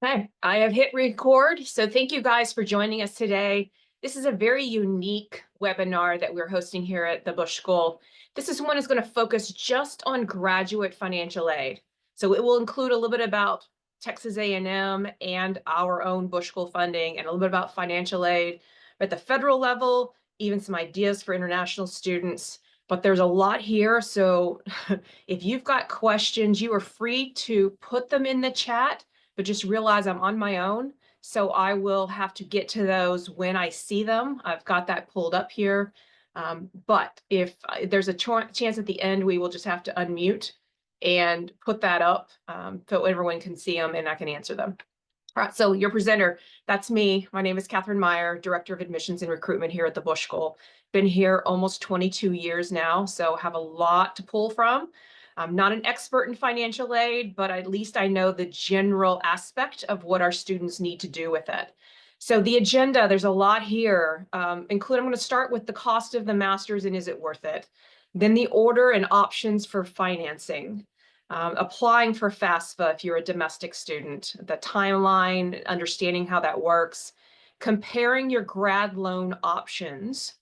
Okay, I have hit record. So thank you guys for joining us today. This is a very unique webinar that we're hosting here at the Bush School. This is one that's going to focus just on graduate financial aid. So it will include a little bit about Texas A&M and our own Bush School funding and a little bit about financial aid at the federal level, even some ideas for international students. But there's a lot here. So if you've got questions, you are free to put them in the chat, but just realize I'm on my own. So I will have to get to those when I see them. I've got that pulled up here. But if there's a chance at the end, we will just have to unmute and put that up so everyone can see them and I can answer them. All right, so your presenter, that's me. My name is Catherine Meyer, Director of Admissions and Recruitment here at the Bush School. Been here almost 22 years now, so have a lot to pull from. I'm not an expert in financial aid, but at least I know the general aspect of what our students need to do with it. So the agenda, there's a lot here. I'm going to start with the cost of the master's and is it worth it? Then the order and options for financing. Applying for FAFSA if you're a domestic student, the timeline, understanding how that works, comparing your grad loan options.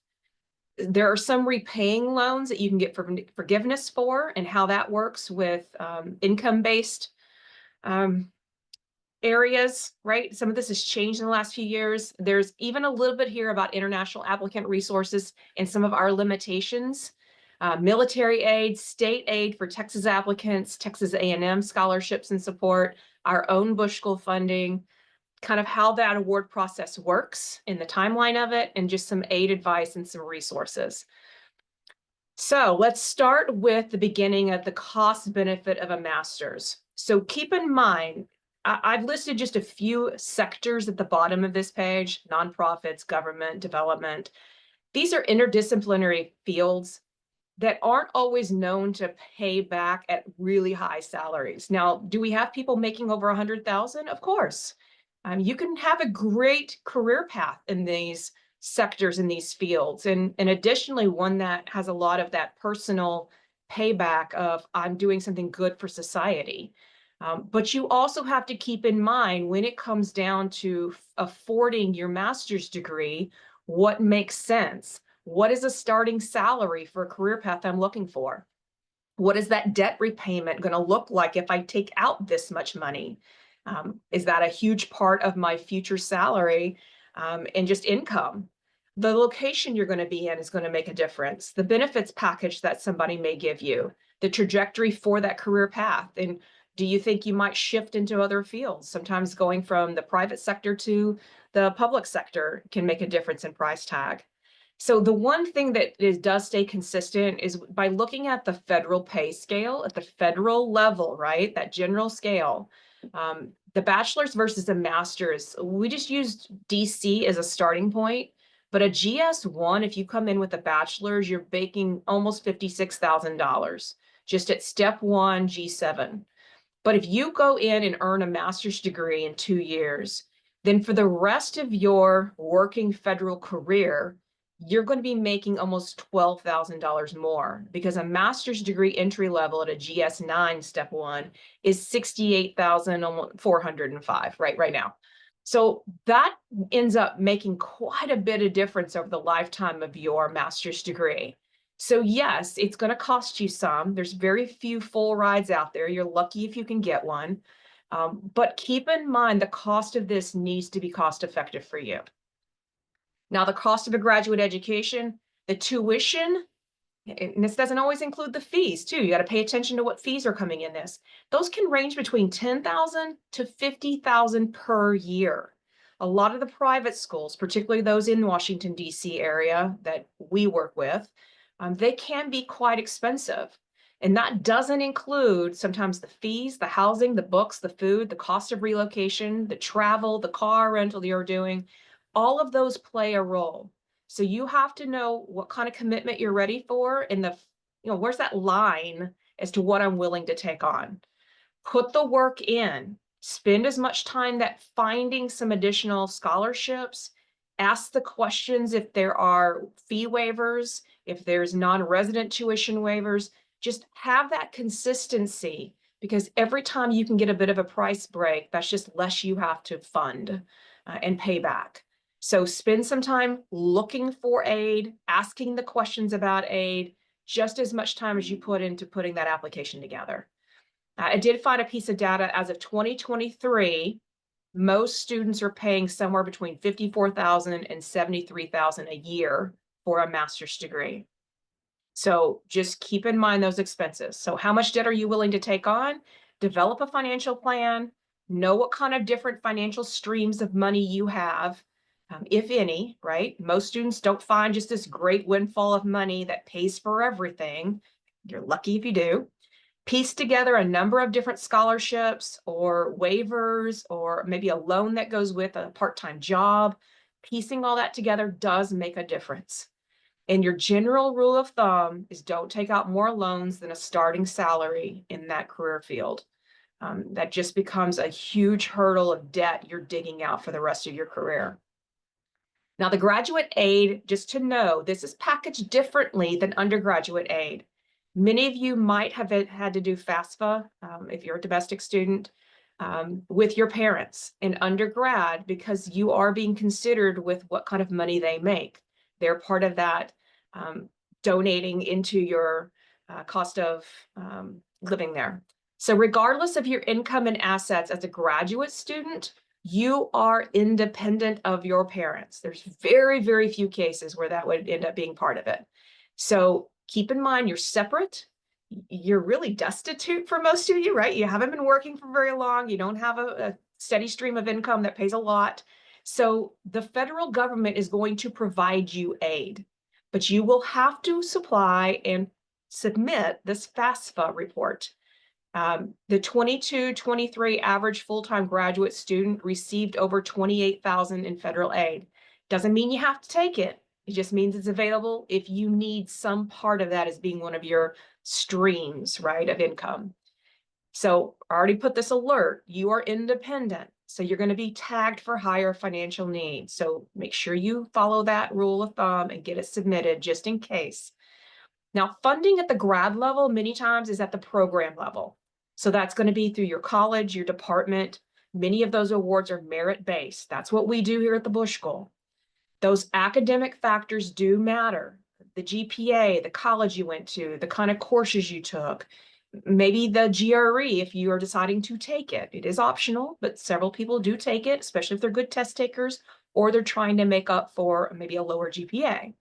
There are some repaying loans that you can get forgiveness for and how that works with income-based areas, right? Some of this has changed in the last few years. There's even a little bit here about international applicant resources and some of our limitations. Military aid, state aid for Texas applicants, Texas A&M scholarships and support, our own Bush School funding, kind of how that award process works in the timeline of it, and just some aid advice and some resources. So let's start with the beginning of the cost benefit of a master's. So keep in mind, I've listed just a few sectors at the bottom of this page: nonprofits, government, development. These are interdisciplinary fields that aren't always known to pay back at really high salaries. Now, do we have people making over 100,000? Of course. You can have a great career path in these sectors, in these fields, and additionally one that has a lot of that personal payback of I'm doing something good for society. But you also have to keep in mind when it comes down to affording your master's degree, what makes sense? What is a starting salary for a career path I'm looking for? What is that debt repayment going to look like if I take out this much money? Is that a huge part of my future salary and just income? The location you're going to be in is going to make a difference. The benefits package that somebody may give you, the trajectory for that career path. And do you think you might shift into other fields? Sometimes going from the private sector to the public sector can make a difference in price tag. So the one thing that does stay consistent is by looking at the federal pay scale at the federal level, right? That general scale. The bachelor's versus a master's, we just used DC as a starting point, but a GS1, if you come in with a bachelor's, you're making almost $56,000 just at step one, G7. But if you go in and earn a master's degree in 2 years, then for the rest of your working federal career, you're going to be making almost $12,000 more because a master's degree entry level at a GS9 step one is 68,405 right now. So that ends up making quite a bit of difference over the lifetime of your master's degree. So yes, it's going to cost you some. There's very few full rides out there. You're lucky if you can get one. But keep in mind the cost of this needs to be cost effective for you. Now, the cost of a graduate education, the tuition, and this doesn't always include the fees too. You got to pay attention to what fees are coming in this. Those can range between $10,000 to $50,000 per year. A lot of the private schools, particularly those in Washington, D.C. area that we work with, they can be quite expensive. And that doesn't include sometimes the fees, the housing, the books, the food, the cost of relocation, the travel, the car rental you're doing. All of those play a role. So you have to know what kind of commitment you're ready for and where's that line as to what I'm willing to take on. Put the work in, spend as much time that finding some additional scholarships, ask the questions if there are fee waivers, if there's non-resident tuition waivers, just have that consistency because every time you can get a bit of a price break, that's just less you have to fund and pay back. So spend some time looking for aid, asking the questions about aid, just as much time as you put into putting that application together. I did find a piece of data as of 2023, most students are paying somewhere between $54,000 and $73,000 a year for a master's degree. So just keep in mind those expenses. So how much debt are you willing to take on? Develop a financial plan, know what kind of different financial streams of money you have, if any, right? Most students don't find just this great windfall of money that pays for everything. You're lucky if you do. Piece together a number of different scholarships or waivers, or maybe a loan that goes with a part-time job. Piecing all that together does make a difference. And your general rule of thumb is don't take out more loans than a starting salary in that career field. That just becomes a huge hurdle of debt you're digging out for the rest of your career. Now, the graduate aid, just to know, this is packaged differently than undergraduate aid. Many of you might have had to do FAFSA, if you're a domestic student, with your parents in undergrad, because you are being considered with what kind of money they make. They're part of that donating into your cost of living there. So regardless of your income and assets as a graduate student, you are independent of your parents. There's very, very few cases where that would end up being part of it. So keep in mind, you're separate. You're really destitute for most of you, right? You haven't been working for very long. You don't have a steady stream of income that pays a lot. So the federal government is going to provide you aid, but you will have to supply and submit this FAFSA report. The 22-23 average full-time graduate student received over $28,000 in federal aid. Doesn't mean you have to take it. It just means it's available if you need some part of that as being one of your streams, right, of income. So I already put this alert. You are independent, so you're going to be tagged for higher financial needs. So make sure you follow that rule of thumb and get it submitted just in case. Now, funding at the grad level many times is at the program level. So that's going to be through your college, your department. Many of those awards are merit-based. That's what we do here at the Bush School. Those academic factors do matter. The GPA, the college you went to, the kind of courses you took, maybe the GRE if you are deciding to take it. It is optional, but several people do take it, especially if they're good test takers or they're trying to make up for maybe a lower GPA.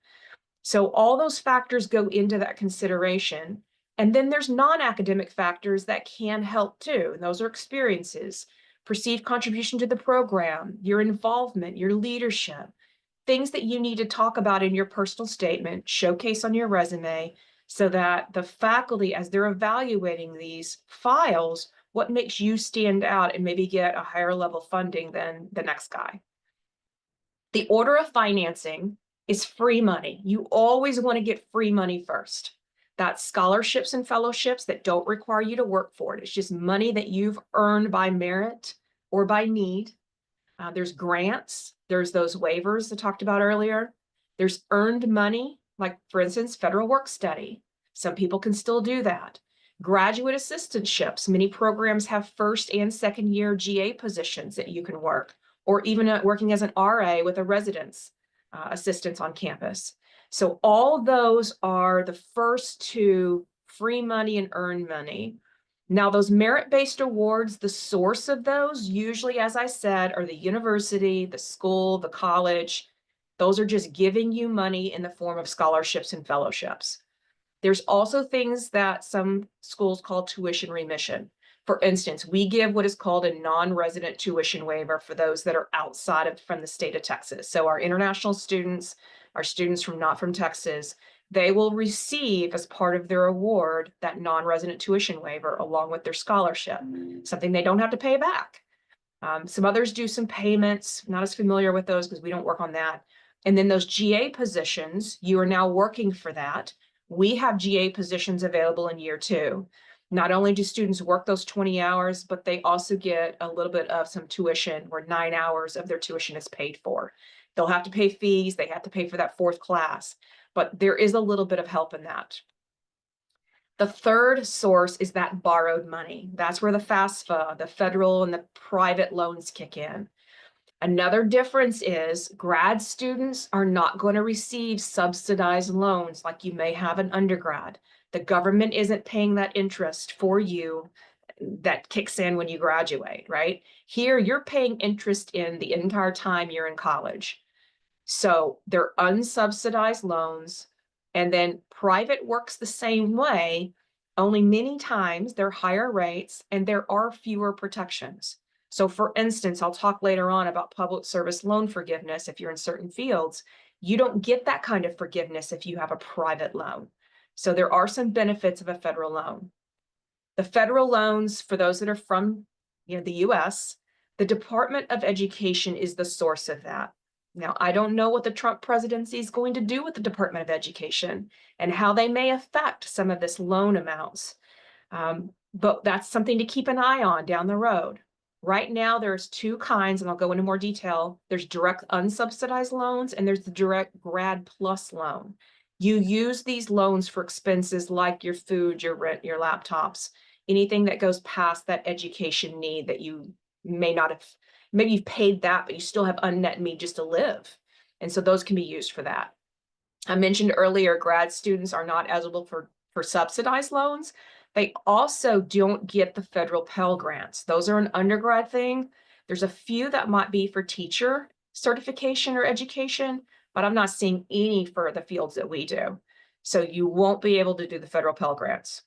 So all those factors go into that consideration. And then there's non-academic factors that can help too. And those are experiences, perceived contribution to the program, your involvement, your leadership, things that you need to talk about in your personal statement, showcase on your resume, so that the faculty, as they're evaluating these files, what makes you stand out and maybe get a higher level funding than the next guy. The order of financing is free money. You always want to get free money first. That's scholarships and fellowships that don't require you to work for it. It's just money that you've earned by merit or by need. There's grants. There's those waivers I talked about earlier. There's earned money, like, for instance, federal work study. Some people can still do that. Graduate assistantships. Many programs have first and second year GA positions that you can work, or even working as an RA with a residence assistance on campus. So all those are the first two, free money and earned money. Now, those merit-based awards, the source of those, usually, as I said, are the university, the school, the college. Those are just giving you money in the form of scholarships and fellowships. There's also things that some schools call tuition remission. For instance, we give what is called a non-resident tuition waiver for those that are outside from the state of Texas. So our international students, our students not from Texas, they will receive as part of their award that non-resident tuition waiver along with their scholarship, something they don't have to pay back. Some others do some payments, not as familiar with those because we don't work on that. And then those GA positions, you are now working for that. We have GA positions available in year 2. Not only do students work those 20 hours, but they also get a little bit of some tuition where 9 hours of their tuition is paid for. They'll have to pay fees. They have to pay for that 4th class, but there is a little bit of help in that. The third source is that borrowed money. That's where the FAFSA, the federal and the private loans kick in. Another difference is grad students are not going to receive subsidized loans like you may have an undergrad. The government isn't paying that interest for you that kicks in when you graduate, right? Here, you're paying interest in the entire time you're in college. So they're unsubsidized loans. And then private works the same way, only many times they're higher rates and there are fewer protections. So for instance, I'll talk later on about public service loan forgiveness. If you're in certain fields, you don't get that kind of forgiveness if you have a private loan. So there are some benefits of a federal loan. The federal loans, for those that are from the US, the Department of Education is the source of that. Now, I don't know what the Trump presidency is going to do with the Department of Education and how they may affect some of this loan amounts. But that's something to keep an eye on down the road. Right now, there's two kinds, and I'll go into more detail. There's direct unsubsidized loans, and there's the direct grad plus loan. You use these loans for expenses like your food, your rent, your laptops, anything that goes past that education need that you may not have, maybe you've paid that, but you still have unmet need just to live. And so those can be used for that. I mentioned earlier, grad students are not eligible for subsidized loans. They also don't get the federal Pell Grants. Those are an undergrad thing. There's a few that might be for teacher certification or education, but I'm not seeing any for the fields that we do. So you won't be able to do the federal Pell Grants.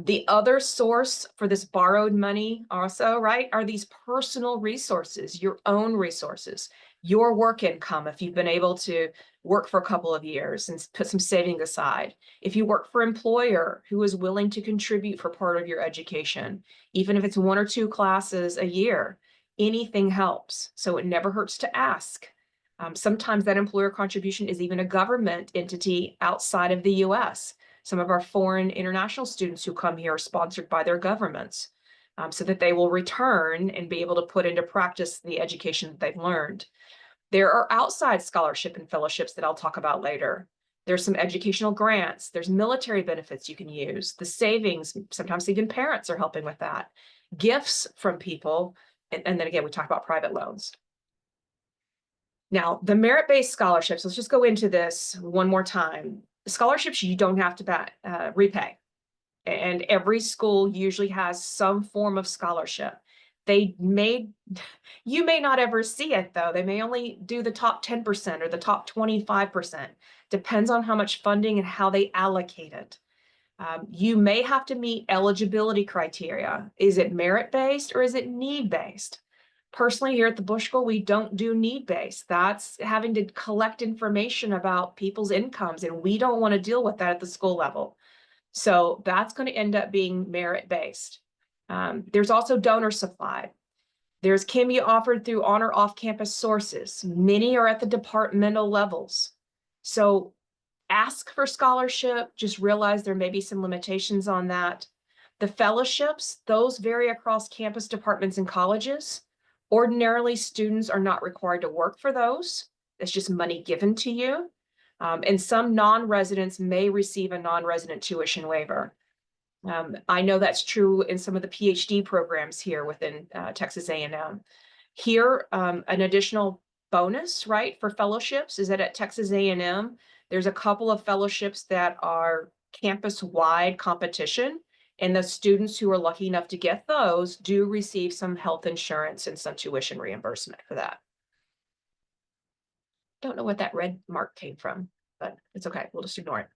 The other source for this borrowed money also, right, are these personal resources, your own resources, your work income, if you've been able to work for a couple of years and put some saving aside. If you work for an employer who is willing to contribute for part of your education, even if it's 1 or 2 classes a year, anything helps. So it never hurts to ask. Sometimes that employer contribution is even a government entity outside of the US. Some of our foreign international students who come here are sponsored by their governments, so that they will return and be able to put into practice the education that they've learned. There are outside scholarship and fellowships that I'll talk about later. There's some educational grants. There's military benefits you can use. The savings, sometimes even parents are helping with that. Gifts from people, and then again, we talk about private loans. Now, the merit-based scholarships, let's just go into this one more time. Scholarships you don't have to repay. And every school usually has some form of scholarship. You may not ever see it though. They may only do the top 10% or the top 25%. Depends on how much funding and how they allocate it. You may have to meet eligibility criteria. Is it merit-based or is it need-based? Personally, here at the Bush School, we don't do need-based. That's having to collect information about people's incomes, and we don't want to deal with that at the school level. So that's going to end up being merit-based. There's also donor supply. There's can be offered through on or off-campus sources. Many are at the departmental levels. So ask for scholarship, just realize there may be some limitations on that. The fellowships, those vary across campus departments and colleges. Ordinarily, students are not required to work for those. It's just money given to you. And some non-residents may receive a non-resident tuition waiver. I know that's true in some of the PhD programs here within Texas A&M. Here, an additional bonus, right, for fellowships is that at Texas A&M, there's a couple of fellowships that are campus-wide competition, and the students who are lucky enough to get those do receive some health insurance and some tuition reimbursement for that. Don't know what that red mark came from, but it's okay. We'll just ignore it.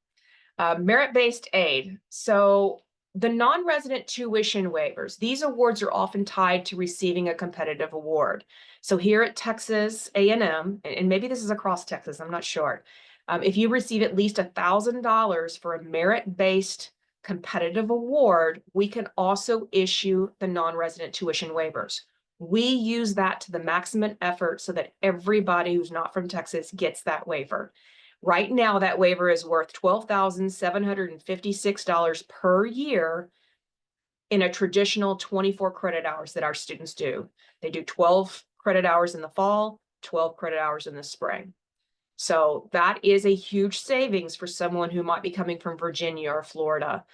Merit-based aid. So the non-resident tuition waivers, these awards are often tied to receiving a competitive award. So here at Texas A&M, and maybe this is across Texas, I'm not sure. If you receive at least $1,000 for a merit-based competitive award, we can also issue the non-resident tuition waivers. We use that to the maximum effort so that everybody who's not from Texas gets that waiver. Right now, that waiver is worth $12,756 per year in a traditional 24 credit hours that our students do. They do 12 credit hours in the fall, 12 credit hours in the spring. So that is a huge savings for someone who might be coming from Virginia or Florida.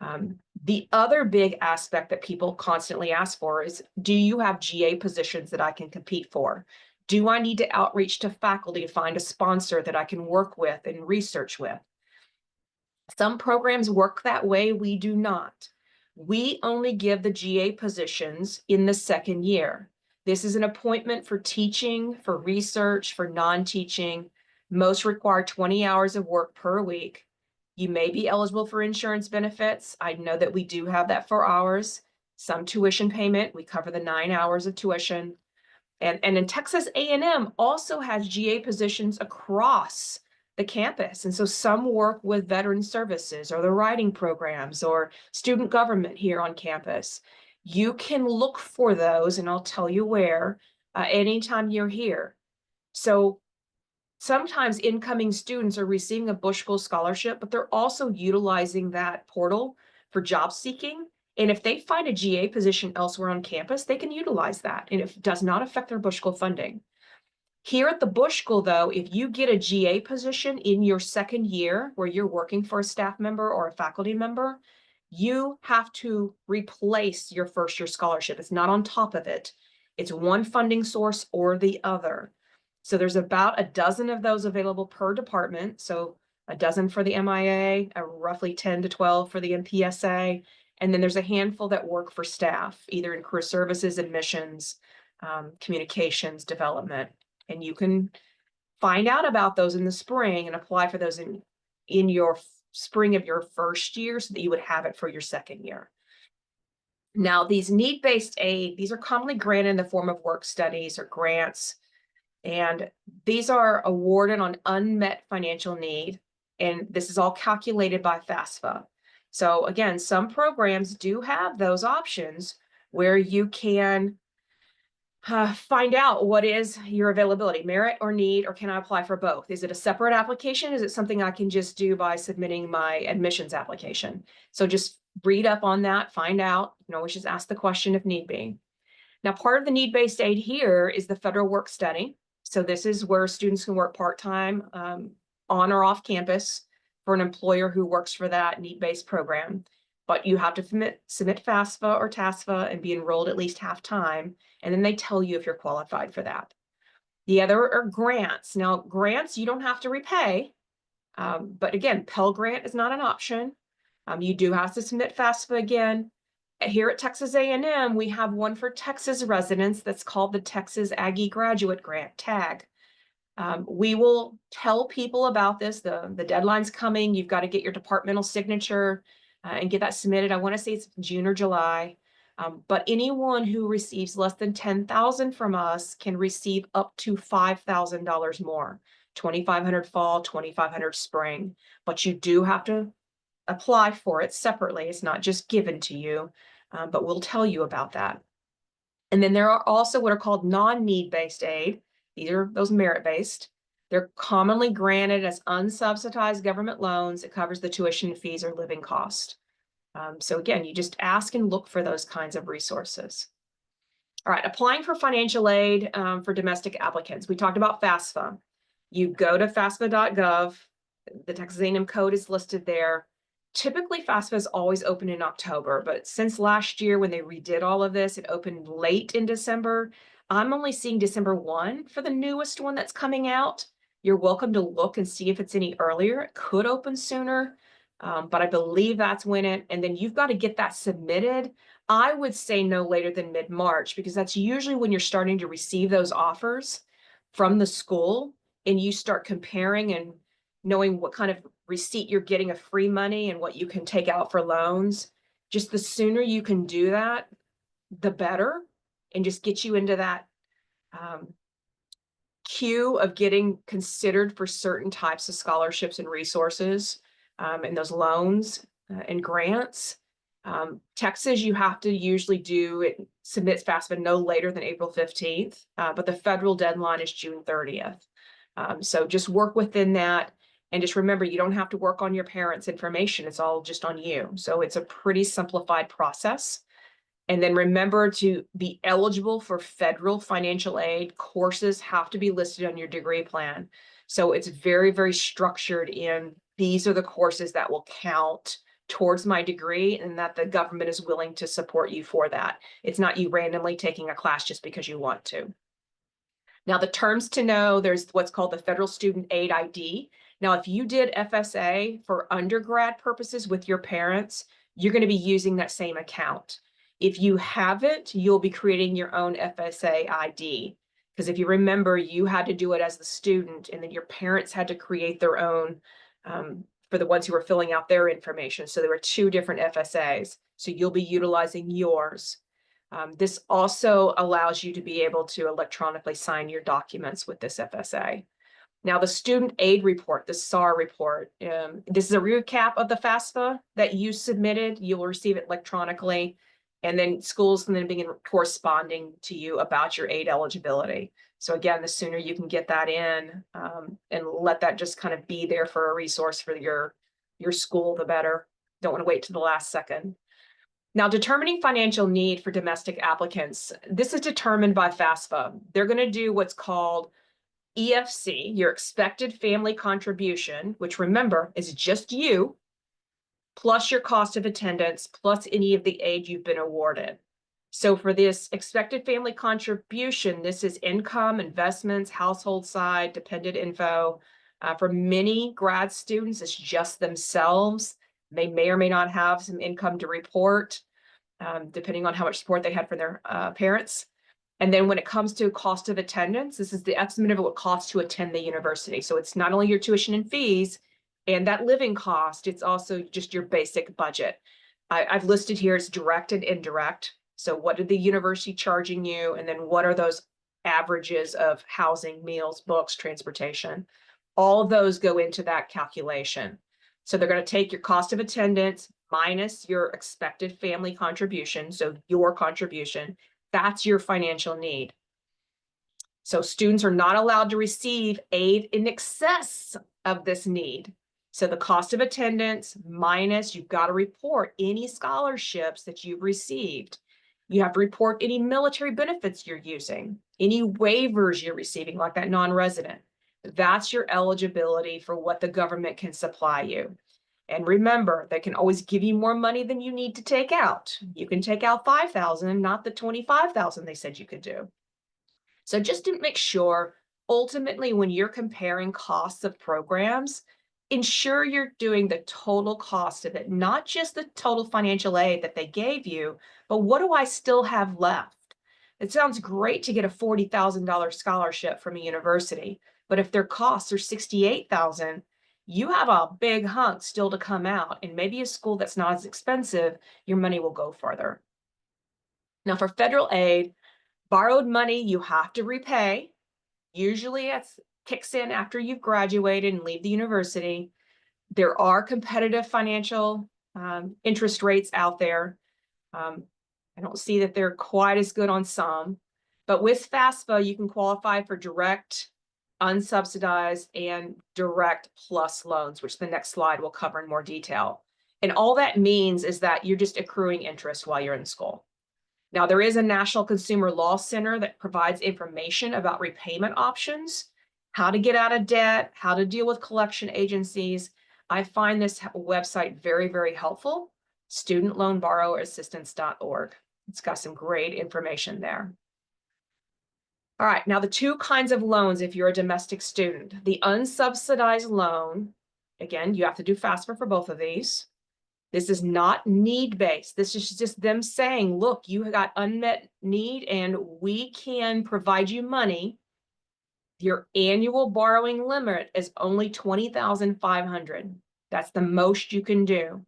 The other big aspect that people constantly ask for is, do you have GA positions that I can compete for? Do I need to outreach to faculty to find a sponsor that I can work with and research with? Some programs work that way. We do not. We only give the GA positions in the second year. This is an appointment for teaching, for research, for non-teaching. Most require 20 hours of work per week. You may be eligible for insurance benefits. I know that we do have that for ours. Some tuition payment. We cover the 9 hours of tuition. And in Texas A&M also has GA positions across the campus. And so some work with veteran services or the writing programs or student government here on campus. You can look for those, and I'll tell you where, anytime you're here. So sometimes incoming students are receiving a Bush School scholarship, but they're also utilizing that portal for job seeking. And if they find a GA position elsewhere on campus, they can utilize that, and it does not affect their Bush School funding. Here at the Bush School, though, if you get a GA position in your second year where you're working for a staff member or a faculty member, you have to replace your first year scholarship. It's not on top of it. It's one funding source or the other. So there's about a dozen of those available per department. So a dozen for the MIA, roughly 10 to 12 for the MPSA. And then there's a handful that work for staff, either in career services, admissions, communications, development. And you can find out about those in the spring and apply for those in your spring of your first year so that you would have it for your second year. Now, these need-based aid, these are commonly granted in the form of work studies or grants. And these are awarded on unmet financial need. And this is all calculated by FAFSA. So again, some programs do have those options where you can find out what is your availability, merit or need, or can I apply for both? Is it a separate application? Is it something I can just do by submitting my admissions application? So just read up on that, find out, you can always just ask the question if need be. Now, part of the need-based aid here is the federal work study. So this is where students can work part-time on or off campus for an employer who works for that need-based program. But you have to submit FAFSA or TASFA and be enrolled at least half-time. And then they tell you if you're qualified for that. The other are grants. Now, grants you don't have to repay. But again, Pell Grant is not an option. You do have to submit FAFSA again. Here at Texas A&M, we have one for Texas residents that's called the Texas Aggie Graduate Grant, TAG. We will tell people about this. The deadline's coming. You've got to get your departmental signature and get that submitted. I want to say it's June or July. But anyone who receives less than $10,000 from us can receive up to $5,000 more, $2,500 fall, $2,500 spring. But you do have to apply for it separately. It's not just given to you, but we'll tell you about that. And then there are also what are called non-need-based aid. These are those merit-based. They're commonly granted as unsubsidized government loans. It covers the tuition fees or living cost. So again, you just ask and look for those kinds of resources. All right, applying for financial aid for domestic applicants. We talked about FAFSA. You go to FAFSA.gov. The Texas A&M code is listed there. Typically, FAFSA is always open in October, but since last year when they redid all of this, it opened late in December. I'm only seeing December 1 for the newest one that's coming out. You're welcome to look and see if it's any earlier. It could open sooner, but I believe that's when and then you've got to get that submitted. I would say no later than mid-March, because that's usually when you're starting to receive those offers from the school and you start comparing and knowing what kind of receipt you're getting of free money and what you can take out for loans. Just the sooner you can do that, the better, and just get you into that queue of getting considered for certain types of scholarships and resources and those loans and grants. Texas, you have to usually do it, submits FAFSA no later than April 15th, but the federal deadline is June 30th. So just work within that. And just remember, you don't have to work on your parents' information. It's all just on you. So it's a pretty simplified process. And then remember to be eligible for federal financial aid. Courses have to be listed on your degree plan. So it's very, very structured in these are the courses that will count towards my degree and that the government is willing to support you for that. It's not you randomly taking a class just because you want to. Now, the terms to know, there's what's called the Federal Student Aid ID. Now, if you did FSA for undergrad purposes with your parents, you're going to be using that same account. If you haven't, you'll be creating your own FSA ID. Because if you remember, you had to do it as the student, and then your parents had to create their own for the ones who were filling out their information. So there were two different FSAs. So you'll be utilizing yours. This also allows you to be able to electronically sign your documents with this FSA. Now, the Student Aid Report, the SAR report, this is a recap of the FAFSA that you submitted. You will receive it electronically, and then schools can then begin corresponding to you about your aid eligibility. So again, the sooner you can get that in and let that just kind of be there for a resource for your school, the better. Don't want to wait to the last second. Now, determining financial need for domestic applicants, this is determined by FAFSA. They're going to do what's called EFC, your expected family contribution, which remember is just you, plus your cost of attendance, plus any of the aid you've been awarded. So for this expected family contribution, this is income, investments, household side, dependent info. For many grad students, it's just themselves. They may or may not have some income to report, depending on how much support they had from their parents. And then when it comes to cost of attendance, this is the estimate of what it costs to attend the university. So it's not only your tuition and fees and that living cost, it's also just your basic budget. I've listed here as direct and indirect. So what did the university charging you? And then what are those averages of housing, meals, books, transportation? All of those go into that calculation. So they're going to take your cost of attendance minus your expected family contribution. So your contribution, that's your financial need. So students are not allowed to receive aid in excess of this need. So the cost of attendance minus, you've got to report any scholarships that you've received. You have to report any military benefits you're using, any waivers you're receiving, like that non-resident. That's your eligibility for what the government can supply you. And remember, they can always give you more money than you need to take out. You can take out $5,000, not the $25,000 they said you could do. So just to make sure, ultimately, when you're comparing costs of programs, ensure you're doing the total cost of it, not just the total financial aid that they gave you, but what do I still have left? It sounds great to get a $40,000 scholarship from a university, but if their costs are $68,000, you have a big hunk still to come out, and maybe a school that's not as expensive, your money will go further. Now, for federal aid, borrowed money you have to repay. Usually it kicks in after you've graduated and leave the university. There are competitive financial interest rates out there. I don't see that they're quite as good on some, but with FAFSA, you can qualify for direct, unsubsidized, and direct plus loans, which the next slide will cover in more detail. And all that means is that you're just accruing interest while you're in school. Now, there is a National Consumer Law Center that provides information about repayment options, how to get out of debt, how to deal with collection agencies. I find this website very, very helpful, studentloanborrowerassistance.org. It's got some great information there. All right, now the two kinds of loans if you're a domestic student. The unsubsidized loan, again, you have to do FAFSA for both of these. This is not need-based. This is just them saying, look, you got unmet need and we can provide you money. Your annual borrowing limit is only $20,500. That's the most you can do.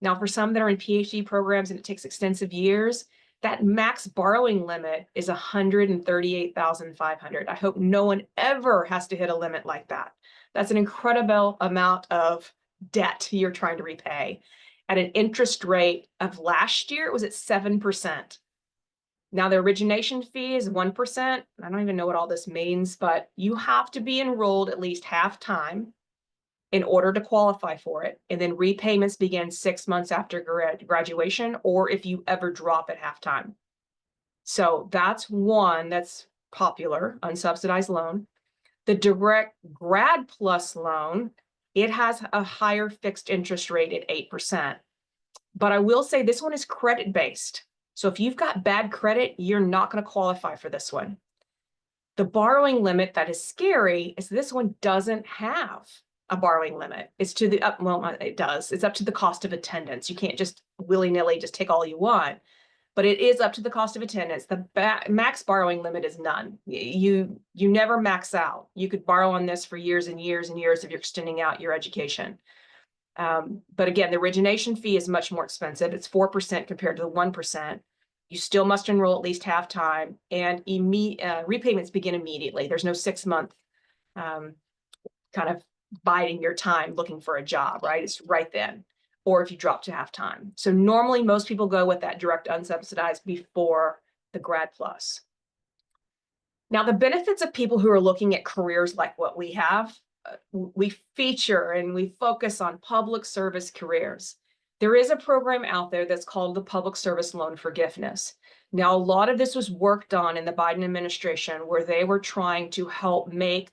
Now, for some that are in PhD programs and it takes extensive years, that max borrowing limit is $138,500. I hope no one ever has to hit a limit like that. That's an incredible amount of debt you're trying to repay. At an interest rate of last year, it was at 7%. Now the origination fee is 1%. I don't even know what all this means, but you have to be enrolled at least half time in order to qualify for it. And then repayments begin 6 months after graduation, or if you ever drop at halftime. So that's one that's popular, unsubsidized loan. The direct grad plus loan, it has a higher fixed interest rate at 8%. But I will say this one is credit based. So if you've got bad credit, you're not going to qualify for this one. The borrowing limit that is scary is this one doesn't have a borrowing limit. It's to the up, well, it does. It's up to the cost of attendance. You can't just willy-nilly just take all you want, but it is up to the cost of attendance. The max borrowing limit is none. You never max out. You could borrow on this for years and years and years if you're extending out your education. But again, the origination fee is much more expensive. It's 4% compared to the 1%. You still must enroll at least half time, and repayments begin immediately. There's no 6-month kind of biding your time looking for a job, right? It's right then, or if you drop to half time. So normally most people go with that direct unsubsidized before the Grad Plus. Now, the benefits of people who are looking at careers like what we have, we feature and we focus on public service careers. There is a program out there that's called the Public Service Loan Forgiveness. Now, a lot of this was worked on in the Biden administration, where they were trying to help make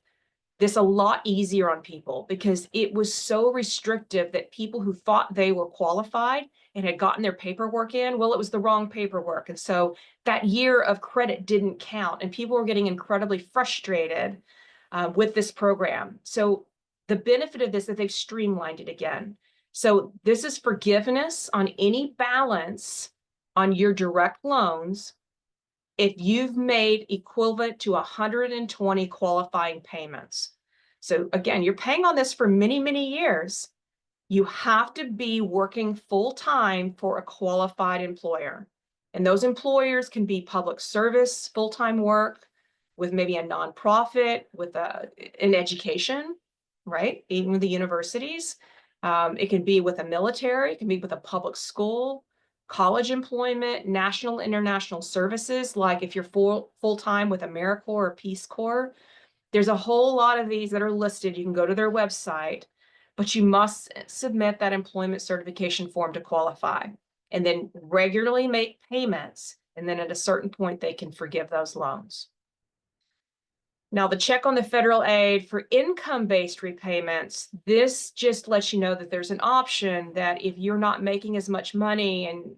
this a lot easier on people, because it was so restrictive that people who thought they were qualified and had gotten their paperwork in, well, it was the wrong paperwork. And so that year of credit didn't count, and people were getting incredibly frustrated with this program. So the benefit of this is that they've streamlined it again. So this is forgiveness on any balance on your direct loans if you've made equivalent to 120 qualifying payments. So again, you're paying on this for many, many years. You have to be working full-time for a qualified employer. And those employers can be public service, full-time work, with maybe a nonprofit, with an education, right? Even with the universities. It can be with a military, it can be with a public school, college employment, national, international services, like if you're full-time with AmeriCorps or Peace Corps. There's a whole lot of these that are listed. You can go to their website, but you must submit that employment certification form to qualify, and then regularly make payments. And then at a certain point, they can forgive those loans. Now, the check on the federal aid for income-based repayments, this just lets you know that there's an option that if you're not making as much money and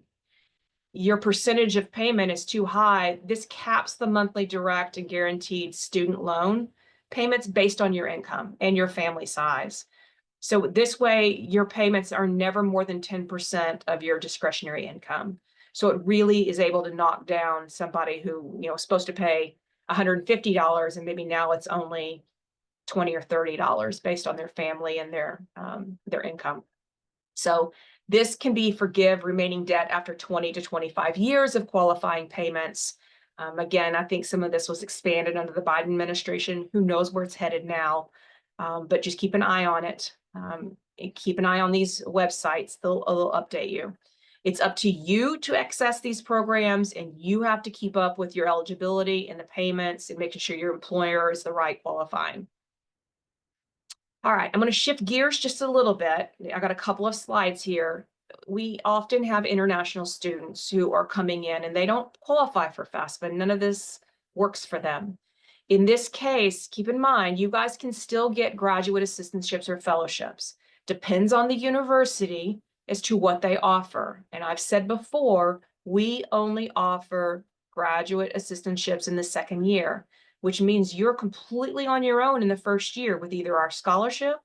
your percentage of payment is too high, this caps the monthly direct and guaranteed student loan payments based on your income and your family size. So this way, your payments are never more than 10% of your discretionary income. So it really is able to knock down somebody who, is supposed to pay $150, and maybe now it's only $20 or $30 based on their family and their income. So this can be forgive remaining debt after 20 to 25 years of qualifying payments. Again, I think some of this was expanded under the Biden administration. Who knows where it's headed now? But just keep an eye on it. Keep an eye on these websites. They'll update you. It's up to you to access these programs, and you have to keep up with your eligibility and the payments and making sure your employer is the right qualifying. All right, I'm going to shift gears just a little bit. I got a couple of slides here. We often have international students who are coming in and they don't qualify for FAFSA. None of this works for them. In this case, keep in mind, you guys can still get graduate assistantships or fellowships. Depends on the university as to what they offer. And I've said before, we only offer graduate assistantships in the second year, which means you're completely on your own in the first year with either our scholarship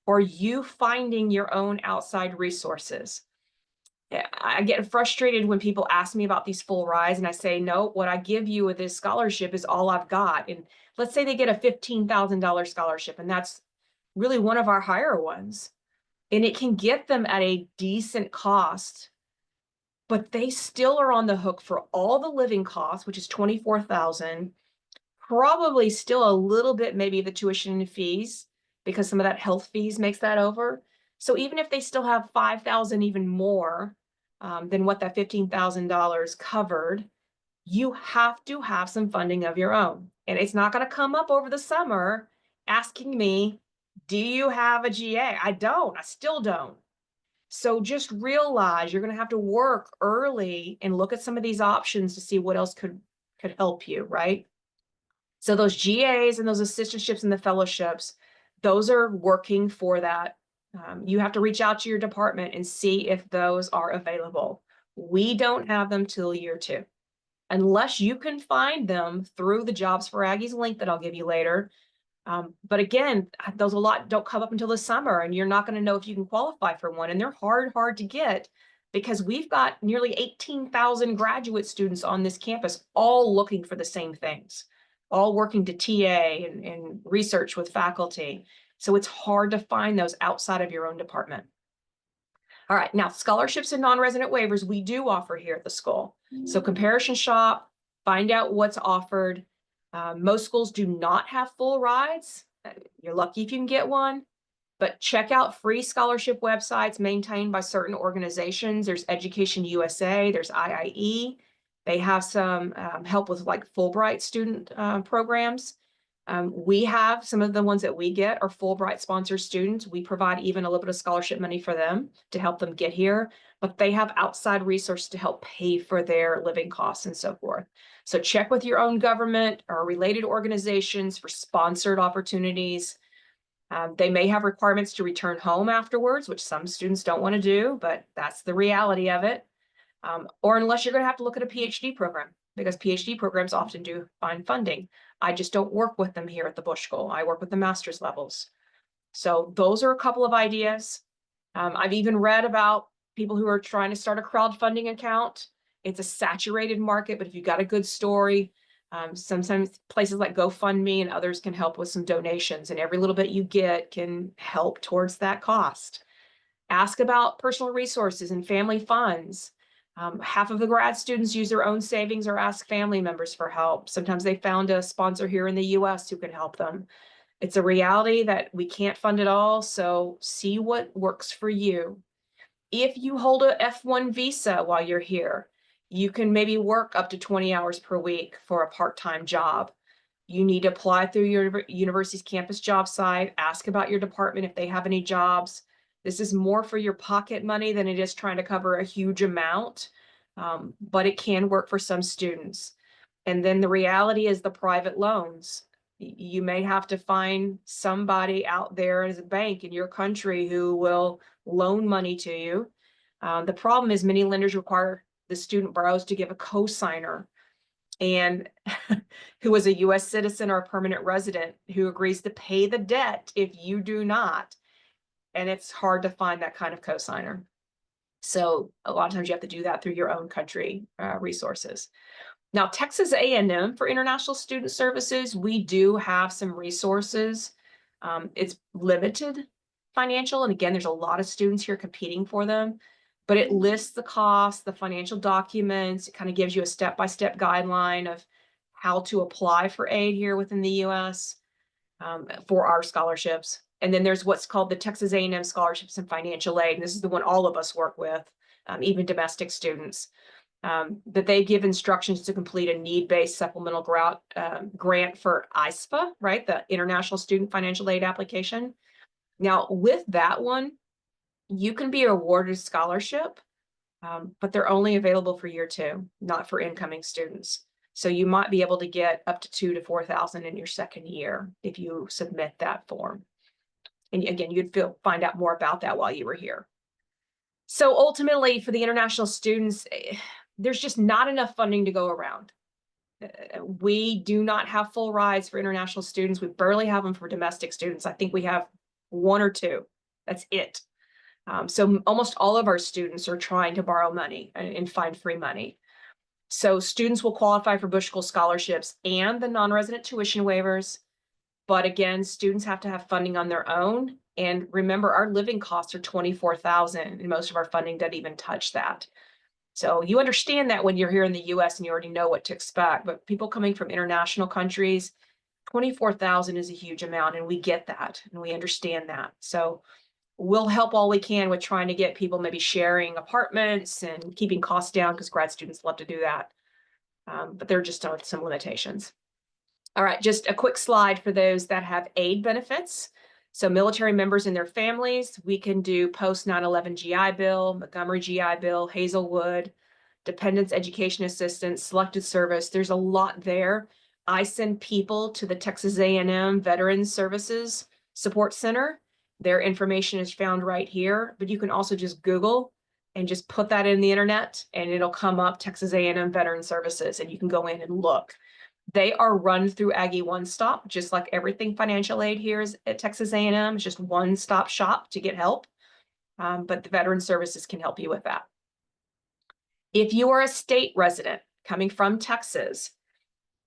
or you finding your own outside resources. I get frustrated when people ask me about these full rides, and I say, no, what I give you with this scholarship is all I've got. And let's say they get a $15,000 scholarship, and that's really one of our higher ones. And it can get them at a decent cost, but they still are on the hook for all the living costs, which is $24,000, probably still a little bit, maybe the tuition and fees, because some of that health fees makes that over. So even if they still have $5,000 even more than what that $15,000 covered, you have to have some funding of your own. And it's not going to come up over the summer asking me, do you have a GA? I don't. I still don't. So just realize you're going to have to work early and look at some of these options to see what else could help you, right? So those GAs and those assistantships and the fellowships, those are working for that You have to reach out to your department and see if those are available. We don't have them till year 2. Unless you can find them through the Jobs for Aggies link that I'll give you later. But again, those don't come up until the summer, and you're not going to know if you can qualify for one. And they're hard to get because we've got nearly 18,000 graduate students on this campus, all looking for the same things, all working to TA and research with faculty. So it's hard to find those outside of your own department. All right, now scholarships and non-resident waivers we do offer here at the school. So comparison shop, find out what's offered. Most schools do not have full rides. You're lucky if you can get one, but check out free scholarship websites maintained by certain organizations. There's Education USA, there's IIE. They have some help with like Fulbright student programs. We have some of the ones that we get are Fulbright sponsored students. We provide even a little bit of scholarship money for them to help them get here, but they have outside resources to help pay for their living costs and so forth. So check with your own government or related organizations for sponsored opportunities. They may have requirements to return home afterwards, which some students don't want to do, but that's the reality of it. Or unless you're going to have to look at a PhD program, because PhD programs often do find funding. I just don't work with them here at the Bush School. I work with the master's levels. So those are a couple of ideas. I've even read about people who are trying to start a crowdfunding account. It's a saturated market, but if you've got a good story, sometimes places like GoFundMe and others can help with some donations, and every little bit you get can help towards that cost. Ask about personal resources and family funds. Half of the grad students use their own savings or ask family members for help. Sometimes they found a sponsor here in the US who can help them. It's a reality that we can't fund it all, so see what works for you. If you hold a F1 visa while you're here, you can maybe work up to 20 hours per week for a part-time job. You need to apply through your university's campus job site, ask about your department if they have any jobs. This is more for your pocket money than it is trying to cover a huge amount, but it can work for some students. And then the reality is the private loans. You may have to find somebody out there as a bank in your country who will loan money to you. The problem is many lenders require the student borrows to give a cosigner, and who is a US citizen or a permanent resident who agrees to pay the debt if you do not. And it's hard to find that kind of cosigner. So a lot of times you have to do that through your own country resources. Now, Texas A&M for international student services, we do have some resources. It's limited financial. And again, there's a lot of students here competing for them, but it lists the costs, the financial documents. It kind of gives you a step-by-step guideline of how to apply for aid here within the US for our scholarships. And then there's what's called the Texas A&M Scholarships and Financial Aid. And this is the one all of us work with, even domestic students, that they give instructions to complete a need-based supplemental grant for ISFA, right? The International Student Financial Aid application. Now, with that one, you can be awarded a scholarship, but they're only available for year 2, not for incoming students. So you might be able to get up to $2,000 to $4,000 in your second year if you submit that form. And again, you'd find out more about that while you were here. So ultimately, for the international students, there's just not enough funding to go around. We do not have full rides for international students. We barely have them for domestic students. I think we have 1 or 2. That's it. So almost all of our students are trying to borrow money and find free money. So students will qualify for Bush School scholarships and the non-resident tuition waivers. But again, students have to have funding on their own. And remember, our living costs are $24,000, and most of our funding doesn't even touch that. So you understand that when you're here in the US and you already know what to expect. But people coming from international countries, $24,000 is a huge amount, and we get that and we understand that. So we'll help all we can with trying to get people maybe sharing apartments and keeping costs down, because grad students love to do that. But there just are some limitations. All right, just a quick slide for those that have aid benefits. So military members and their families, we can do post 9/11 GI Bill, Montgomery GI Bill, Hazelwood, dependents education assistance, selected service. There's a lot there. I send people to the Texas A&M Veterans Services Support Center. Their information is found right here, but you can also just Google and just put that in the internet and it'll come up Texas A&M Veteran Services and you can go in and look. They are run through Aggie One Stop, just like everything financial aid here is at Texas A&M. It's just one-stop shop to get help, but the Veteran Services can help you with that. If you are a state resident coming from Texas,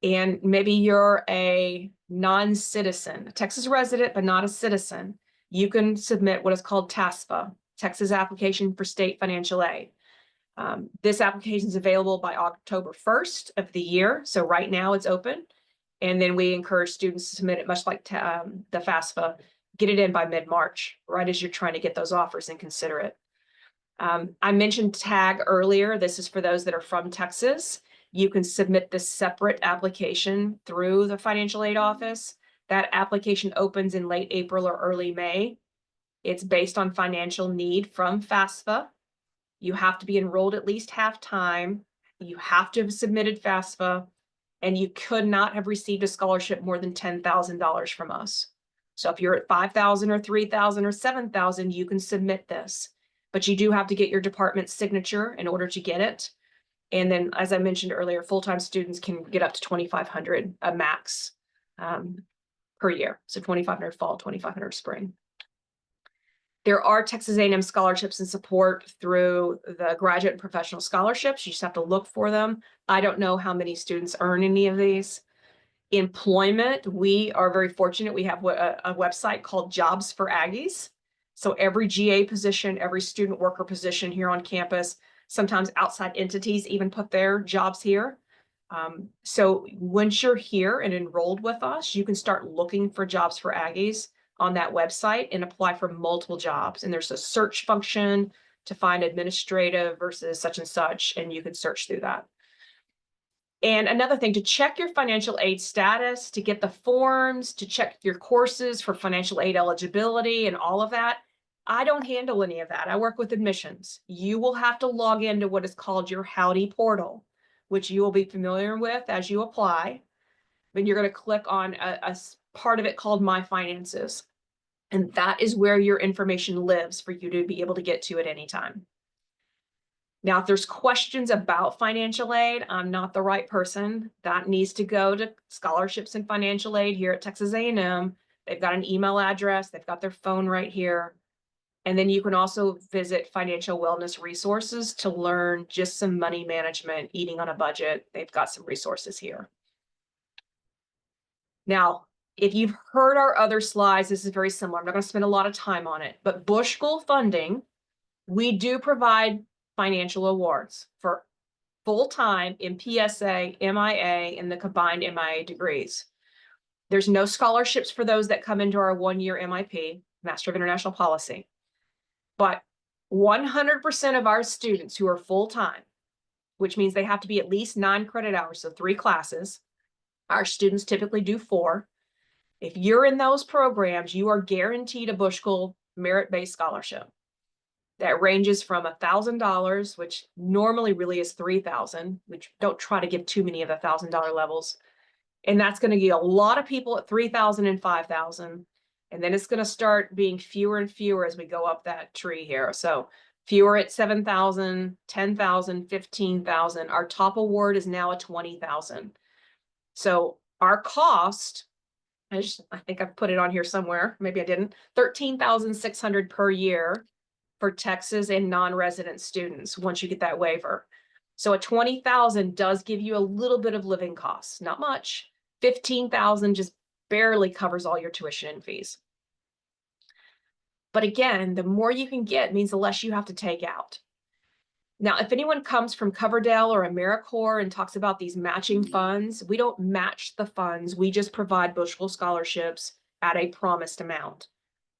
and maybe you're a non-citizen, a Texas resident, but not a citizen, you can submit what is called TASFA, Texas Application for State Financial Aid. This application is available by October 1st of the year. So right now it's open. And then we encourage students to submit it, much like the FAFSA, get it in by mid-March, right as you're trying to get those offers and consider it. I mentioned TAG earlier. This is for those that are from Texas. You can submit this separate application through the financial aid office. That application opens in late April or early May. It's based on financial need from FAFSA. You have to be enrolled at least half-time. You have to have submitted FAFSA, and you could not have received a scholarship more than $10,000 from us. So if you're at 5,000 or 3,000 or 7,000, you can submit this. But you do have to get your department's signature in order to get it. And then, as I mentioned earlier, full-time students can get up to 2,500 a max per year. So 2,500 fall, 2,500 spring. There are Texas A&M scholarships and support through the graduate and professional scholarships. You just have to look for them. I don't know how many students earn any of these. Employment, we are very fortunate. We have a website called Jobs for Aggies. So every GA position, every student worker position here on campus, sometimes outside entities even put their jobs here. So once you're here and enrolled with us, you can start looking for Jobs for Aggies on that website and apply for multiple jobs. And there's a search function to find administrative versus such and such, and you can search through that. And another thing, to check your financial aid status, to get the forms, to check your courses for financial aid eligibility and all of that, I don't handle any of that. I work with admissions. You will have to log into what is called your Howdy portal, which you will be familiar with as you apply. Then you're going to click on a part of it called My Finances. And that is where your information lives for you to be able to get to at any time. Now, if there's questions about financial aid, I'm not the right person. That needs to go to scholarships and financial aid here at Texas A&M. They've got an email address. They've got their phone right here. And then you can also visit Financial Wellness Resources to learn just some money management, eating on a budget. They've got some resources here. Now, if you've heard our other slides, this is very similar. I'm not going to spend a lot of time on it, but Bush School funding, we do provide financial awards for full-time MPSA, MIA, and the combined MIA degrees. There's no scholarships for those that come into our one-year MIP, Master of International Policy. But 100% of our students who are full-time, which means they have to be at least 9 credit hours, so 3 classes. Our students typically do 4. If you're in those programs, you are guaranteed a Bush School merit-based scholarship. That ranges from $1,000, which normally really is $3,000, which don't try to give too many of the $1,000 levels. And that's going to get a lot of people at $3,000 and $5,000. And then it's going to start being fewer and fewer as we go up that tree here. So fewer at $7,000, $10,000, $15,000. Our top award is now at $20,000. So our cost, I think I've put it on here somewhere. Maybe I didn't. $13,600 per year for Texas and non-resident students once you get that waiver. So a $20,000 does give you a little bit of living costs, not much. $15,000 just barely covers all your tuition and fees. But again, the more you can get means the less you have to take out. Now, if anyone comes from Coverdell or AmeriCorps and talks about these matching funds, we don't match the funds. We just provide Bush School scholarships at a promised amount.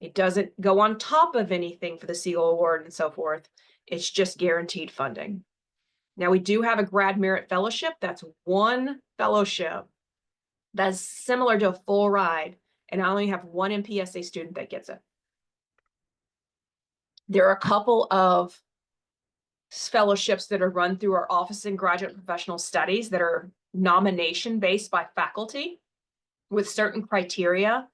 It doesn't go on top of anything for the Siegel Award and so forth. It's just guaranteed funding. Now, we do have a grad merit fellowship. That's one fellowship that's similar to a full ride, and I only have one MPSA student that gets it. There are a couple of fellowships that are run through our Office in Graduate Professional Studies that are nomination based by faculty with certain criteria.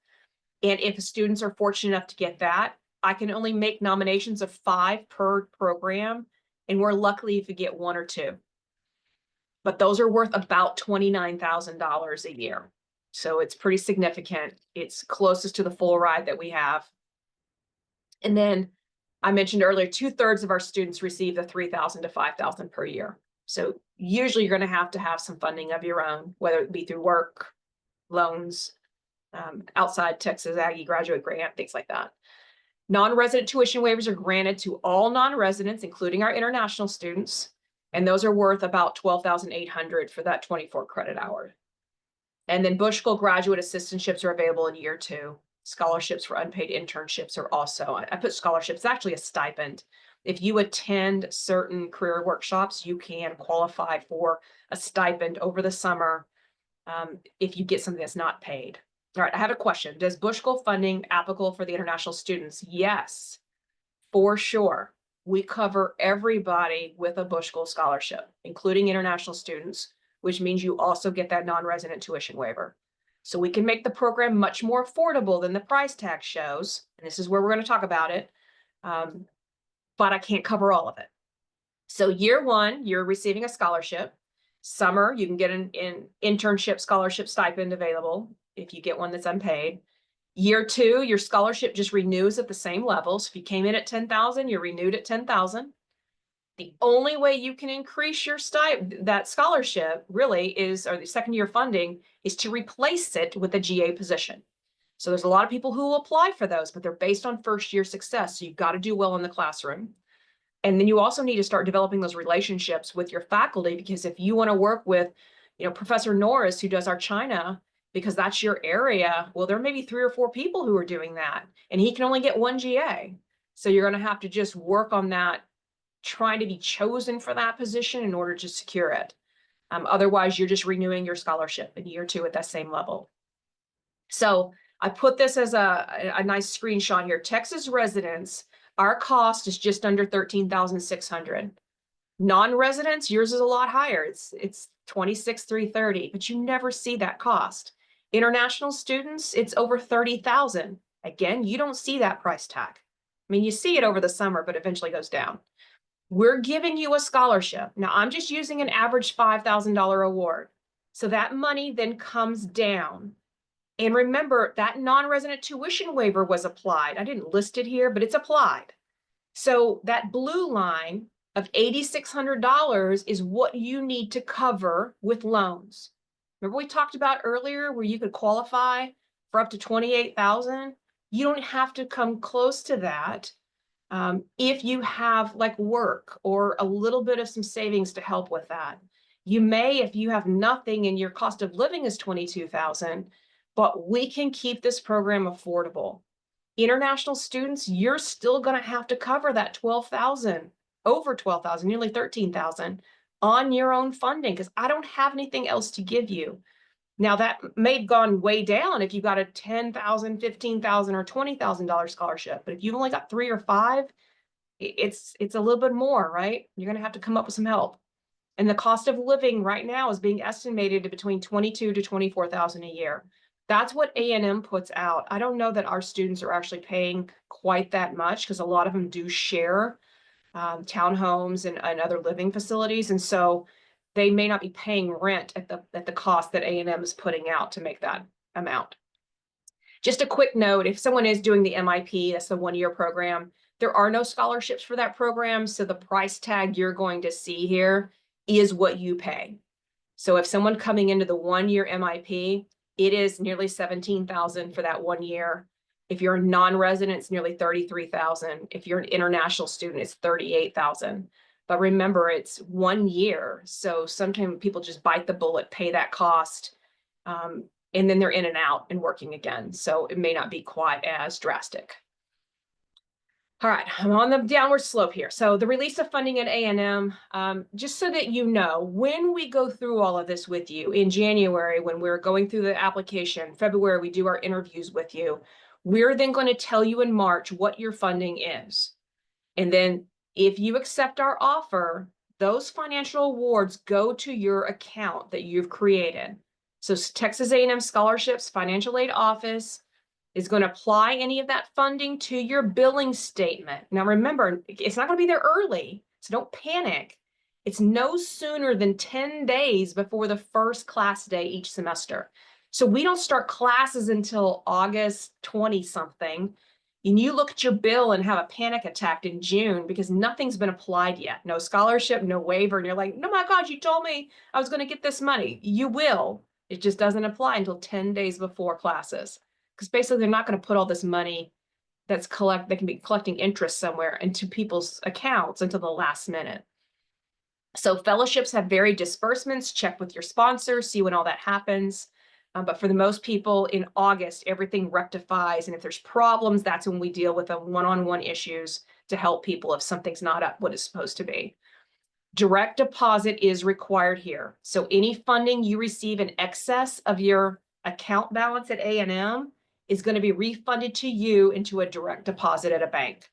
And if students are fortunate enough to get that, I can only make nominations of 5 per program, and we're lucky if you get 1 or 2. But those are worth about $29,000 a year. So it's pretty significant. It's closest to the full ride that we have. And then I mentioned earlier, 2/3 of our students receive the $3,000 to $5,000 per year. So usually you're going to have some funding of your own, whether it be through work, loans, outside Texas Aggie graduate grant, things like that. Non-resident tuition waivers are granted to all non-residents, including our international students, and those are worth about $12,800 for that 24 credit hour. And then Bush School graduate assistantships are available in year 2. Scholarships for unpaid internships are also, I put scholarships, it's actually a stipend. If you attend certain career workshops, you can qualify for a stipend over the summer if you get something that's not paid. All right, I have a question. Does Bush School funding applicable for the international students? Yes, for sure. We cover everybody with a Bush School scholarship, including international students, which means you also get that non-resident tuition waiver. So we can make the program much more affordable than the price tag shows. And this is where we're going to talk about it. But I can't cover all of it. So year 1, you're receiving a scholarship. Summer, you can get an internship scholarship stipend available if you get one that's unpaid. Year 2, your scholarship just renews at the same level. So if you came in at 10,000, you're renewed at 10,000. The only way you can increase your that scholarship really is, or the second year funding, is to replace it with a GA position. So there's a lot of people who will apply for those, but they're based on first year success. So you've got to do well in the classroom. And then you also need to start developing those relationships with your faculty, because if you want to work with, Professor Norris, who does our China, because that's your area, well, there may be 3 or 4 people who are doing that, and he can only get 1 GA. So you're going to have to just work on that, trying to be chosen for that position in order to secure it. Otherwise, you're just renewing your scholarship in year 2 at that same level. So I put this as a nice screenshot here. Texas residents, our cost is just under $13,600. Non-residents, yours is a lot higher. It's $26,330, but you never see that cost. International students, it's over $30,000. Again, you don't see that price tag. I mean, you see it over the summer, but eventually goes down. We're giving you a scholarship. Now, I'm just using an average $5,000 award. So that money then comes down. And remember, that non-resident tuition waiver was applied. I didn't list it here, but it's applied. So that blue line of $8,600 is what you need to cover with loans. Remember we talked about earlier where you could qualify for up to $28,000? You don't have to come close to that if you have like work or a little bit of some savings to help with that. You may, if you have nothing and your cost of living is $22,000, but we can keep this program affordable. International students, you're still going to have to cover that $12,000, over $12,000, nearly $13,000 on your own funding, because I don't have anything else to give you. Now that may have gone way down if you got a $10,000, $15,000, or $20,000 scholarship, but if you've only got 3 or 5, it's a little bit more, right? You're going to have to come up with some help. And the cost of living right now is being estimated to between $22,000 to $24,000 a year. That's what A&M puts out. I don't know that our students are actually paying quite that much, because a lot of them do share townhomes and other living facilities. And so they may not be paying rent at the cost that A&M is putting out to make that amount. Just a quick note, if someone is doing the MIP, that's the 1-year program, there are no scholarships for that program. So the price tag you're going to see here is what you pay. So if someone coming into the 1-year MIP, it is nearly $17,000 for that 1 year. If you're a non-resident, it's nearly $33,000. If you're an international student, it's $38,000. But remember, it's 1 year. So sometimes people just bite the bullet, pay that cost, and then they're in and out and working again. So it may not be quite as drastic. All right, I'm on the downward slope here. So the release of funding at A&M, just so that you know, when we go through all of this with you in January, when we're going through the application, February, we do our interviews with you, we're then going to tell you in March what your funding is. And then if you accept our offer, those financial awards go to your account that you've created. So Texas A&M Scholarships Financial Aid Office, is going to apply any of that funding to your billing statement. Now, remember, it's not going to be there early, so don't panic. It's no sooner than 10 days before the first class day each semester. So we don't start classes until August 20 something. And you look at your bill and have a panic attack in June because nothing's been applied yet. No scholarship, no waiver. And you're like, no, my God, you told me I was going to get this money. You will. It just doesn't apply until 10 days before classes. Because basically they're not going to put all this money that can be collecting interest somewhere into people's accounts until the last minute. So fellowships have varied disbursements. Check with your sponsor, see when all that happens. But for the most people in August, everything rectifies. And if there's problems, that's when we deal with the one-on-one issues to help people if something's not up what it's supposed to be. Direct deposit is required here. So any funding you receive in excess of your account balance at A&M is going to be refunded to you into a direct deposit at a bank.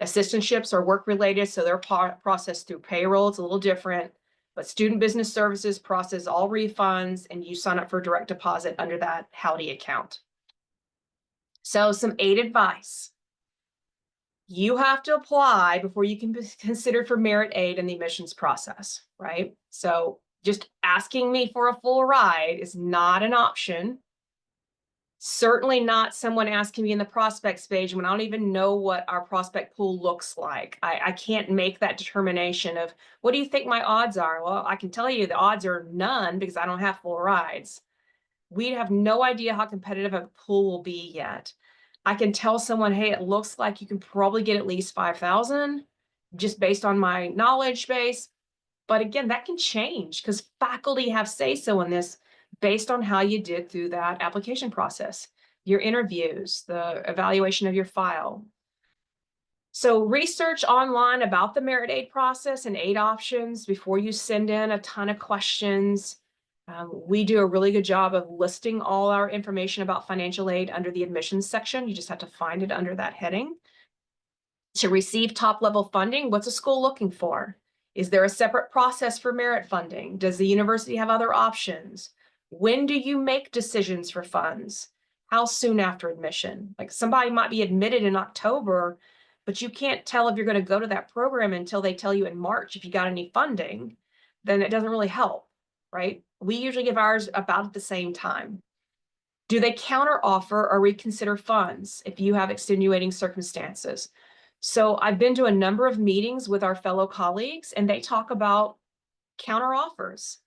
Assistantships are work related, so they're processed through payroll. It's a little different, but student business services process all refunds and you sign up for direct deposit under that Howdy account. So some aid advice. You have to apply before you can be considered for merit aid in the admissions process, right? So just asking me for a full ride is not an option. Certainly not someone asking me in the prospect stage when I don't even know what our prospect pool looks like. I can't make that determination of what do you think my odds are? Well, I can tell you the odds are none because I don't have full rides. We have no idea how competitive a pool will be yet. I can tell someone, hey, it looks like you can probably get at least 5,000 just based on my knowledge base. But again, that can change because faculty have say-so in this based on how you did through that application process, your interviews, the evaluation of your file. So research online about the merit aid process and aid options before you send in a ton of questions. We do a really good job of listing all our information about financial aid under the admissions section. You just have to find it under that heading. To receive top-level funding, what's a school looking for? Is there a separate process for merit funding? Does the university have other options? When do you make decisions for funds? How soon after admission? Like somebody might be admitted in October, but you can't tell if you're going to go to that program until they tell you in March if you got any funding. Then it doesn't really help, right? We usually give ours about at the same time. Do they counter offer or reconsider funds if you have extenuating circumstances? So I've been to a number of meetings with our fellow colleagues and they talk about counter offers.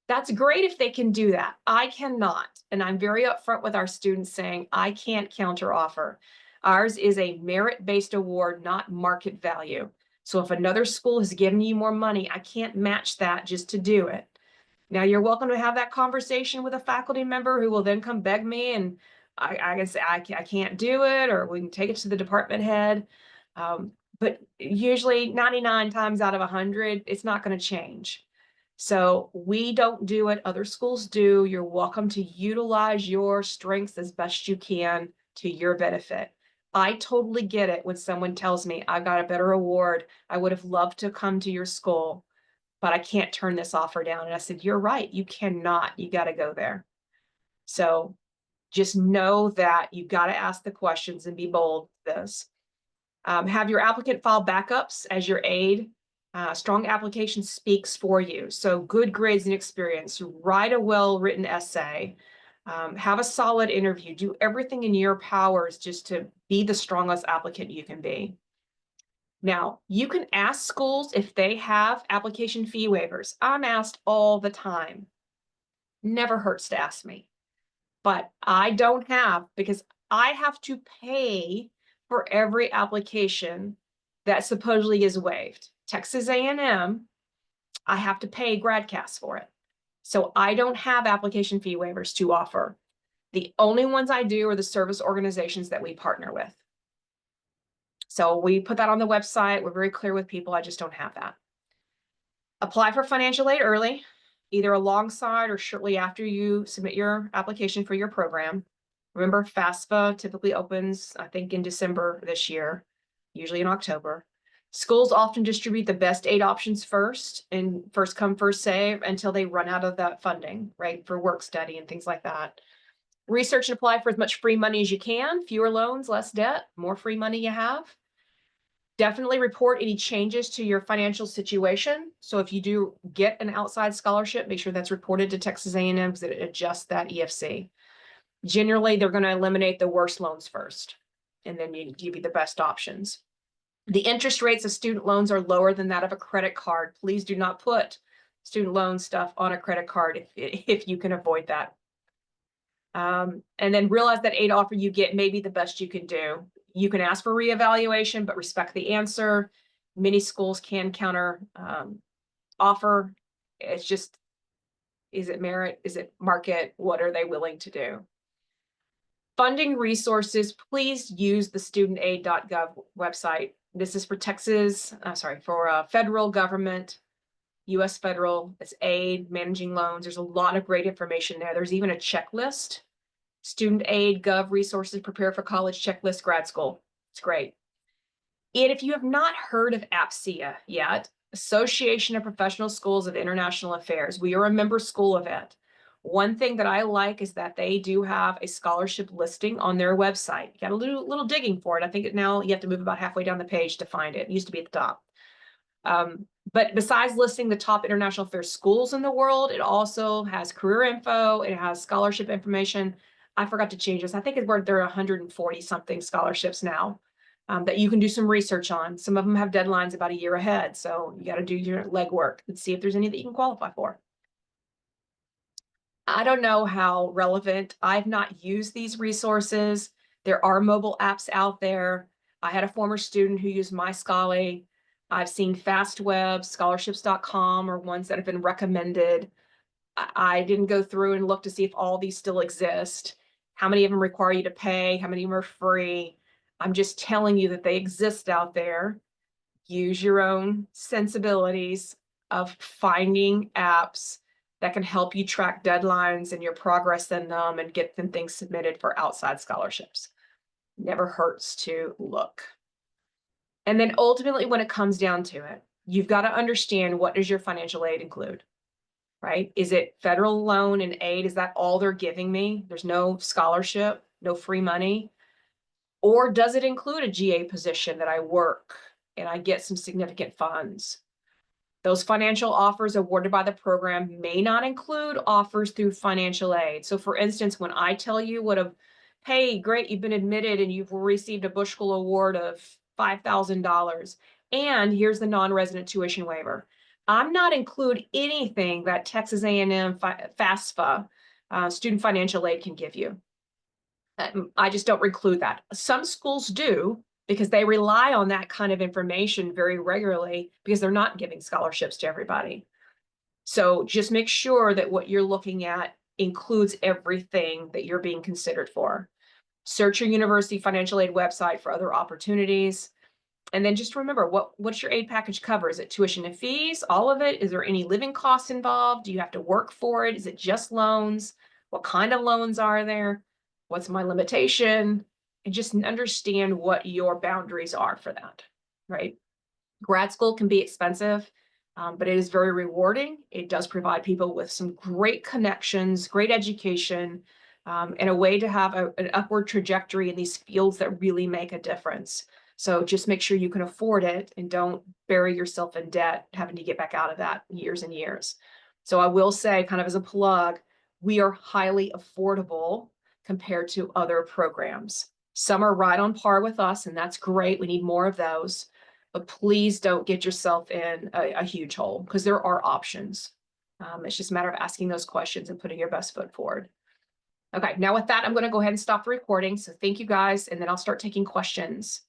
That's great if they can do that. I cannot. And I'm very upfront with our students saying, I can't counter offer. Ours is a merit-based award, not market value. So if another school has given you more money, I can't match that just to do it. Now you're welcome to have that conversation with a faculty member who will then come beg me and I can say, I can't do it, or we can take it to the department head. But usually 99 times out of 100, it's not going to change. So we don't do it. Other schools do. You're welcome to utilize your strengths as best you can to your benefit. I totally get it when someone tells me I've got a better award. I would have loved to come to your school, but I can't turn this offer down. And I said, you're right. You cannot. You got to go there. So just know that you've got to ask the questions and be bold with this. Have your applicant file backups as your aid. Strong application speaks for you. So good grades and experience, write a well-written essay, have a solid interview, do everything in your powers just to be the strongest applicant you can be. Now, you can ask schools if they have application fee waivers. I'm asked all the time. Never hurts to ask me. But I don't have, because I have to pay for every application that supposedly is waived. Texas A&M, I have to pay GradCast for it. So I don't have application fee waivers to offer. The only ones I do are the service organizations that we partner with. So we put that on the website. We're very clear with people. I just don't have that. Apply for financial aid early, either alongside or shortly after you submit your application for your program. Remember, FAFSA typically opens, I think, in December this year, usually in October. Schools often distribute the best aid options first, and first come, first save, until they run out of that funding, right, for work study and things like that. Research and apply for as much free money as you can. Fewer loans, less debt, more free money you have. Definitely report any changes to your financial situation. So if you do get an outside scholarship, make sure that's reported to Texas A&M because it adjusts that EFC. Generally, they're going to eliminate the worst loans first, and then you give you the best options. The interest rates of student loans are lower than that of a credit card. Please do not put student loan stuff on a credit card if you can avoid that. And then realize that aid offer you get may be the best you can do. You can ask for reevaluation, but respect the answer. Many schools can counter offer. It's just, is it merit? Is it market? What are they willing to do? Funding resources, please use the studentaid.gov website. This is for federal government, U.S. federal, it's aid, managing loans. There's a lot of great information there. There's even a checklist. Student aid, gov resources, prepare for college checklist, grad school. It's great. And if you have not heard of APSIA yet, Association of Professional Schools of International Affairs, we are a member school of it. One thing that I like is that they do have a scholarship listing on their website. You got a little digging for it. I think now you have to move about halfway down the page to find it. It used to be at the top. But besides listing the top international affairs schools in the world, it also has career info. It has scholarship information. I forgot to change this. I think there are 140 something scholarships now that you can do some research on. Some of them have deadlines about a year ahead. So you got to do your legwork and see if there's any that you can qualify for. I don't know how relevant. I've not used these resources. There are mobile apps out there. I had a former student who used MyScholarly. I've seen FastWeb, scholarships.com are ones that have been recommended. I didn't go through and look to see if all these still exist. How many of them require you to pay? How many of them are free? I'm just telling you that they exist out there. Use your own sensibilities of finding apps that can help you track deadlines and your progress in them and get them things submitted for outside scholarships. Never hurts to look. And then ultimately, when it comes down to it, you've got to understand, what does your financial aid include? Right? Is it federal loan and aid? Is that all they're giving me? There's no scholarship, no free money? Or does it include a GA position that I work and I get some significant funds? Those financial offers awarded by the program may not include offers through financial aid. So for instance, when I tell you hey, great, you've been admitted and you've received a Bush School award of $5,000, and here's the non-resident tuition waiver. I'm not include anything that Texas A&M FAFSA, student financial aid, can give you. I just don't include that. Some schools do, because they rely on that kind of information very regularly because they're not giving scholarships to everybody. So just make sure that what you're looking at includes everything that you're being considered for. Search your university financial aid website for other opportunities. And then just remember, what's your aid package cover? Is it tuition and fees, all of it? Is there any living costs involved? Do you have to work for it? Is it just loans? What kind of loans are there? What's my limitation? And just understand what your boundaries are for that, right? Grad school can be expensive, but it is very rewarding. It does provide people with some great connections, great education, and a way to have an upward trajectory in these fields that really make a difference. So just make sure you can afford it and don't bury yourself in debt, having to get back out of that years and years. So I will say, kind of as a plug, we are highly affordable compared to other programs. Some are right on par with us, and that's great. We need more of those. But please don't get yourself in a huge hole, because there are options. It's just a matter of asking those questions and putting your best foot forward. Okay, now with that, I'm going to go ahead and stop the recording. So thank you guys, and then I'll start taking questions.